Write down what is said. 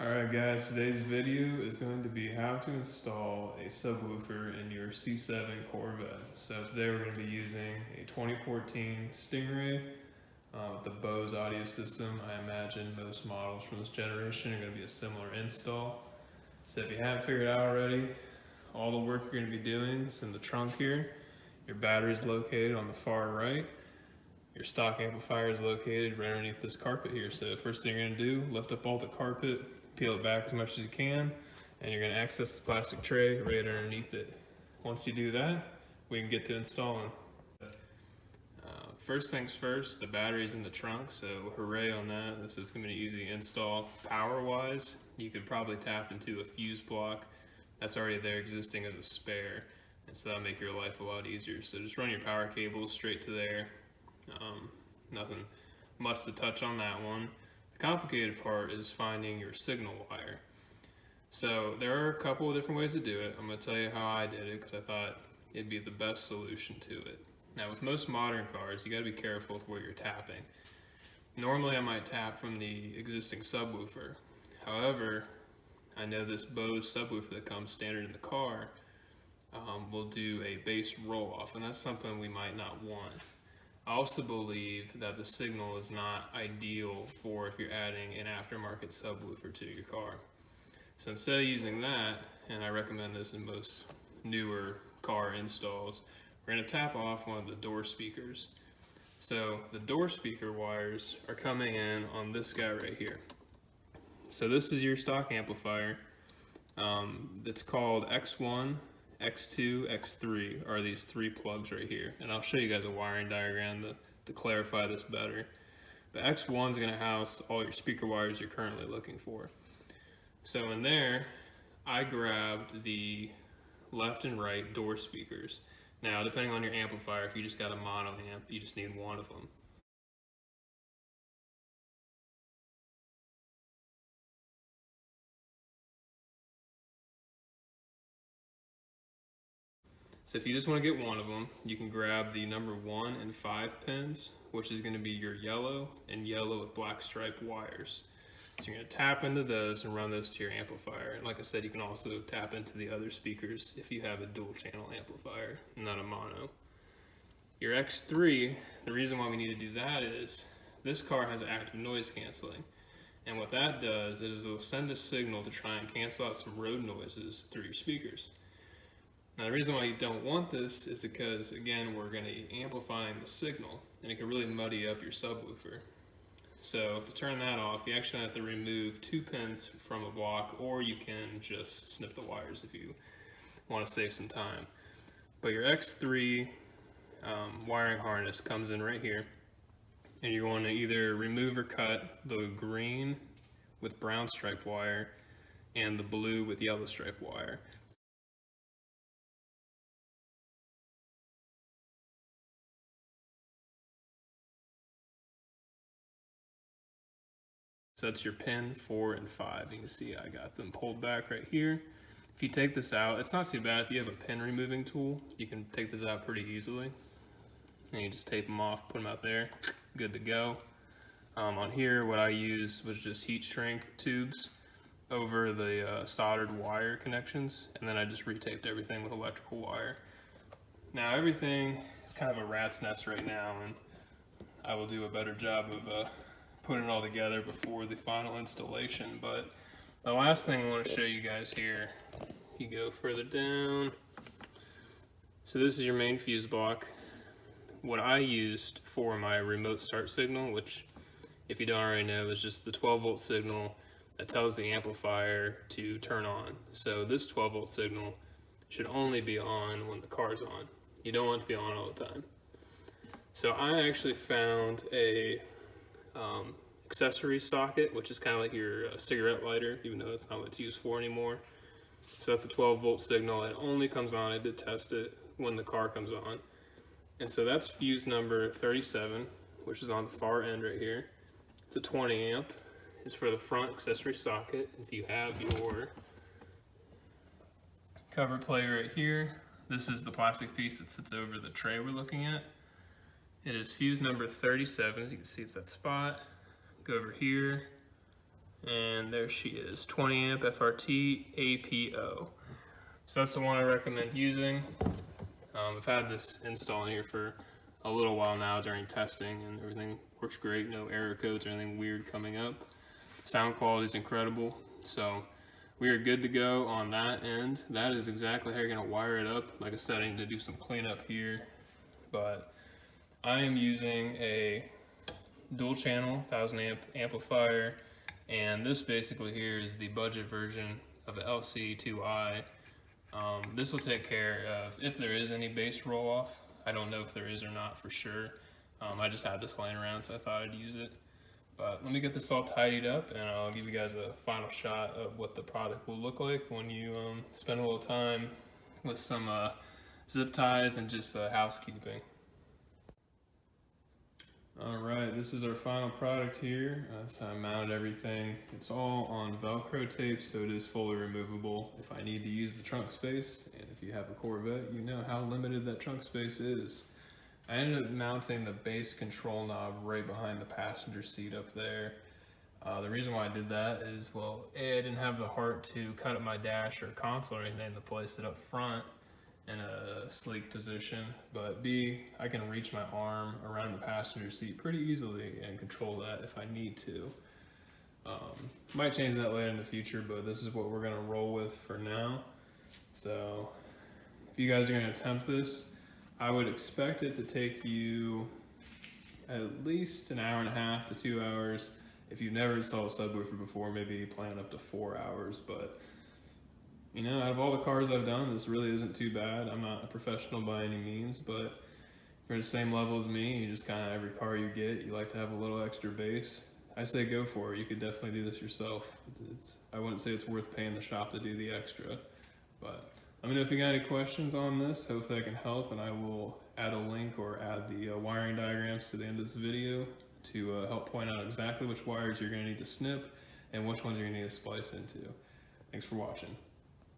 Alright guys, today's video is going to be how to install a subwoofer in your C7 Corvette. So today we're going to be using a 2014 Stingray with the Bose audio system. I imagine most models from this generation are going to be a similar install. So if you haven't figured it out already, all the work you're going to be doing is in the trunk here. Your battery is located on the far right. Your stock amplifier is located right underneath this carpet here. So first thing you're going to do, lift up all the carpet, peel it back as much as you can, and you're going to access the plastic tray right underneath it. Once you do that, we can get to installing. First things first, the battery's in the trunk, so hooray on that. This is going to be an easy install. Power-wise, you could probably tap into a fuse block that's already there existing as a spare, and so that'll make your life a lot easier. So just run your power cables straight to there. Nothing much to touch on that one. The complicated part is finding your signal wire. So there are a couple of different ways to do it. I'm going to tell you how I did it because I thought it'd be the best solution to it. Now with most modern cars, you got to be careful with where you're tapping. Normally I might tap from the existing subwoofer. However, I know this Bose subwoofer that comes standard in the car will do a bass roll off, and that's something we might not want. I also believe that the signal is not ideal for if you're adding an aftermarket subwoofer to your car. So instead of using that, and I recommend this in most newer car installs, we're going to tap off one of the door speakers. So the door speaker wires are coming in on this guy right here. So this is your stock amplifier. It's called X1, X2, X3 are these three plugs right here. And I'll show you guys a wiring diagram to clarify this better. But X1 is going to house all your speaker wires you're currently looking for. So in there, I grabbed the left and right door speakers. Now, depending on your amplifier, if you just got a mono amp, you just need one of them. So if you just want to get one of them, you can grab the number 1 and 5 pins, which is going to be your yellow and yellow with black striped wires. So you're going to tap into those and run those to your amplifier. And like I said, you can also tap into the other speakers if you have a dual channel amplifier, not a mono. Your X3, the reason why we need to do that is this car has active noise canceling. And what that does is it'll send a signal to try and cancel out some road noises through your speakers. Now the reason why you don't want this is because, again, we're going to be amplifying the signal, and it can really muddy up your subwoofer. So to turn that off, you actually have to remove 2 pins from a block, or you can just snip the wires if you want to save some time. But your X3 wiring harness comes in right here, and you're going to either remove or cut the green with brown striped wire and the blue with yellow striped wire. So that's your pin 4 and 5. You can see I got them pulled back right here. If you take this out, it's not too bad. If you have a pin removing tool, you can take this out pretty easily. And you just tape them off, put them out there, good to go. On here, what I used was just heat shrink tubes over the soldered wire connections, and then I just retaped everything with electrical wire. Now everything is kind of a rat's nest right now, and I will do a better job of putting it all together before the final installation. But the last thing I want to show you guys here, you go further down. So this is your main fuse block. What I used for my remote start signal, which if you don't already know is just the 12-volt signal that tells the amplifier to turn on. So this 12-volt signal should only be on when the car's on. You don't want it to be on all the time. So I actually found a accessory socket, which is kind of like your cigarette lighter, even though that's not what it's used for anymore. So that's a 12-volt signal. It only comes on, I did test it, when the car comes on. And so that's fuse number 37, which is on the far end right here. It's a 20 amp. It's for the front accessory socket. If you have your cover plate right here, this is the plastic piece that sits over the tray we're looking at. It is fuse number 37. As you can see, it's that spot. Go over here, And there she is, 20 amp FRT APO. So that's the one I recommend using. I've had this install in here for a little while now during testing, and everything works great. No error codes or anything weird coming up. Sound quality is incredible. So we are good to go on that end. That is exactly how you're gonna wire it up. Like I said, I need to do some cleanup here, but I am using a dual channel 1000 amp amplifier, and this basically here is the budget version of the LC2i. This will take care of if there is any bass roll off. I don't know if there is or not for sure. I just had this laying around, so I thought I'd use it. But let me get this all tidied up, and I'll give you guys a final shot of what the product will look like when you spend a little time with some zip ties and just housekeeping. Alright, this is our final product here. So I mounted everything. It's all on Velcro tape, so it is fully removable if I need to use the trunk space. And if you have a Corvette, you know how limited that trunk space is. I ended up mounting the bass control knob right behind the passenger seat up there. The reason why I did that is, well, A, I didn't have the heart to cut up my dash or console or anything to place it up front in a sleek position, but B, I can reach my arm around the passenger seat pretty easily and control that if I need to. Might change that later in the future, but this is what we're gonna roll with for now. So if you guys are gonna attempt this, I would expect it to take you at least an hour and a half to 2 hours. If you've never installed a subwoofer before, maybe plan up to 4 hours, but you know, out of all the cars I've done, this really isn't too bad. I'm not a professional by any means, but if you're the same level as me, you just kind of, every car you get, you like to have a little extra bass. I say go for it. You could definitely do this yourself. I wouldn't say it's worth paying the shop to do the extra, but let me know if you got any questions on this. Hopefully I can help, and I will add a link or add the wiring diagrams to the end of this video to help point out exactly which wires you're going to need to snip and which ones you're going to need to splice into. Thanks for watching.